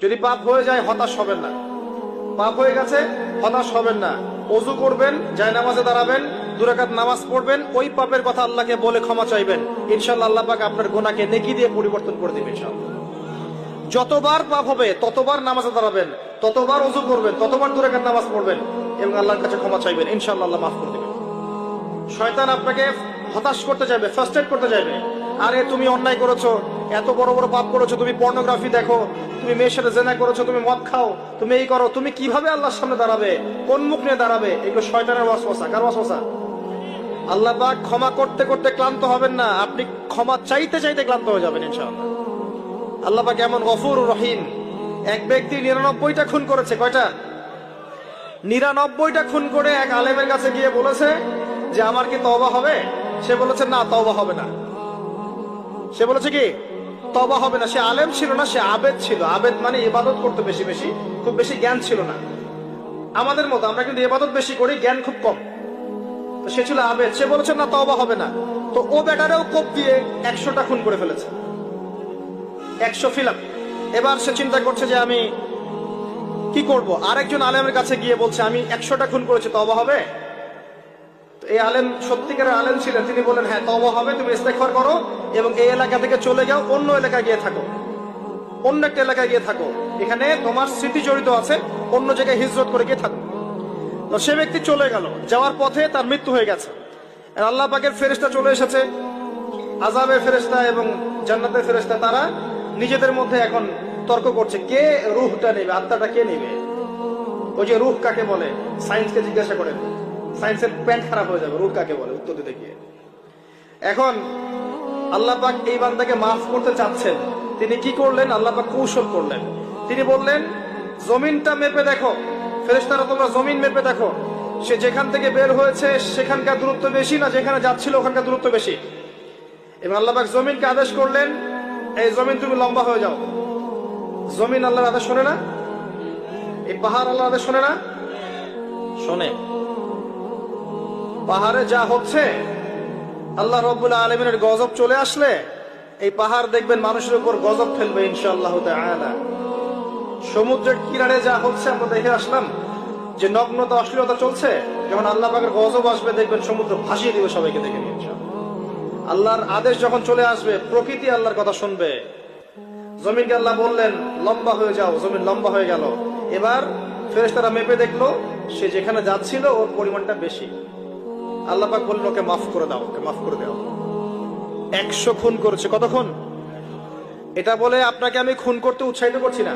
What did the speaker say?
যদি পাপ হয়ে যায় হতাশ হবেন না। পাপ হয়ে গেছে হতাশ হবেন না। ওযু করবেন, জায়নামাজে দাঁড়াবেন, 2 রাকাত নামাজ পড়বেন, ওই পাপের কথা আল্লাহকে বলে ক্ষমা চাইবেন। ইনশাআল্লাহ আল্লাহ পাক আপনার গুনাহকে নেকি দিয়ে পরিবর্তন করে দিবেন ইনশাআল্লাহ। যতবার পাপ হবে ততবার নামাজে দাঁড়াবেন, ততবার ওযু করবেন, ততবার 2 রাকাত নামাজ পড়বেন এবং আল্লাহর কাছে ক্ষমা চাইবেন। ইনশাআল্লাহ আল্লাহ মাফ করে দিবেন। শয়তান আপনাকে হতাশ করতে চাইবে, ফ্রাস্ট্রেট করতে চাইবে। আরে তুমি অন্যায় করেছো, এত বড় বড় পাপ করেছো, তুমি পর্নোগ্রাফি দেখো, তুমি মেয়ের সাথে জেনা করেছো, তুমি মদ খাও, তুমি এই করো, তুমি কিভাবে আল্লাহর সামনে দাঁড়াবে, কোন মুখ নিয়ে দাঁড়াবে? এগুলো শয়তানের ওয়াসওয়াসা। কার ওয়াসওয়াসা? আল্লাহ পাক ক্ষমা করতে করতে ক্লান্ত হবেন না, আপনি ক্ষমা চাইতে চাইতে ক্লান্ত হয়ে যাবেন ইনশাআল্লাহ। আল্লাহ পাক এমন গফুর রহিম। এক ব্যক্তি 99টা খুন করেছে। কয়টা? 99টা খুন করে এক আলেমের কাছে গিয়ে বলেছে যে আমার কি তওবা হবে? সে বলেছে না, তওবা হবে না। সে বলেছে কি তওবা হবে না। সে আলেম ছিল না, সে আবেদ ছিল। আবেদ মানে ইবাদত করতে বেশি বেশি, খুব বেশি জ্ঞান ছিল না। আমাদের মতো আমরা কিন্তু ইবাদত বেশি করি, জ্ঞান খুব কম। তো সে ছিল আবেদ, সে বলেছে না তওবা হবে না। তো ও বেটারেও কোপ দিয়ে 100টা খুন করে ফেলেছে, 100 ফিলাপ। এবার সে চিন্তা করছে যে আমি কি করব। আরেকজন আলেমের কাছে গিয়ে বলছে আমি 100টা খুন করেছি, তওবা হবে? এই আলেম সত্যিকারের আলেম ছিলেন, তিনি বলেন হ্যাঁ তওবা হবে, তুমি ইস্তেগফার করো এবং এই এলাকা থেকে চলে যাও, অন্য এলাকায় গিয়ে থাকো, অন্য একটা এলাকায় গিয়ে থাকো, এখানে তোমার স্মৃতি জড়িত আছে, অন্য জায়গায় হিজরত করে গিয়ে থাকো। তো সে ব্যক্তি চলে গেল, যাওয়ার পথে তার মৃত্যু হয়ে গেছে। আল্লাহ পাকের ফেরেশতা চলে এসেছে, আযাবের ফেরেশতা এবং জান্নাতের ফেরেশতা, তারা নিজেদের মধ্যে এখন তর্ক করছে কে রূহটা নেবে, আত্মাটা কে নেবে। ওই যে রূহ কাকে বলে, সায়েন্সকে জিজ্ঞাসা করেন, সায়েন্সের প্যান্ট খারাপ হয়ে যাবে, রূহ কাকে বলে উত্তর দিতে গিয়ে। এখন আল্লাহ পাক এই বান্দাকে মাফ করতে চাচ্ছেন, তিনি কি করলেন? আল্লাহ পাক কৌশল করলেন। তিনি বললেন জমিনটা মেপে দেখো, ফেরেশতারা তোমরা জমিন মেপে দেখো, সে যেখান থেকে বের হয়েছে সেখানকার দূরত্ব বেশি না যেখানে যাচ্ছিল ওখানকার দূরত্ব বেশি। এবং আল্লাহ পাক জমিনকে আদেশ করলেন এই জমিন তুমি লম্বা হয়ে যাও। জমিন আল্লাহর আদেশ শোনে না? এই পাহাড় আল্লাহর আদেশ শোনে না? শোনে। পাহাড়ে যা হচ্ছে, আল্লাহ রাব্বুল আলামিনের গজব চলে আসলে এই পাহাড় দেখবেন মানুষের উপর গজব ফেলবে ইনশাআল্লাহ তাআলা। সমুদ্রের কিনারে যা হচ্ছে আমরা দেখে আসলাম যে নগ্নতা অশ্লীলতা চলছে, যখন আল্লাহ পাকের গজব আসবে দেখবেন সমুদ্র ভাসিয়ে দিবে সবাইকে দেখে নিয়ে ইনশাআল্লাহ। আল্লাহর আদেশ যখন চলে আসবে প্রকৃতি আল্লাহর কথা শুনবে। জমিনকে আল্লাহ বললেন লম্বা হয়ে যাও, জমিন লম্বা হয়ে গেল। এবার ফেরেশতারা মেপে দেখলো সে যেখানে যাচ্ছিল ওর পরিমাণটা বেশি। আল্লাহ পাক বললেন ওকে মাফ করে দাও, ওকে মাফ করে দাও। 100 খুন করেছে। কত খুন? এটা বলে আপনাকে আমি খুন করতে উৎসাহিত করছি না।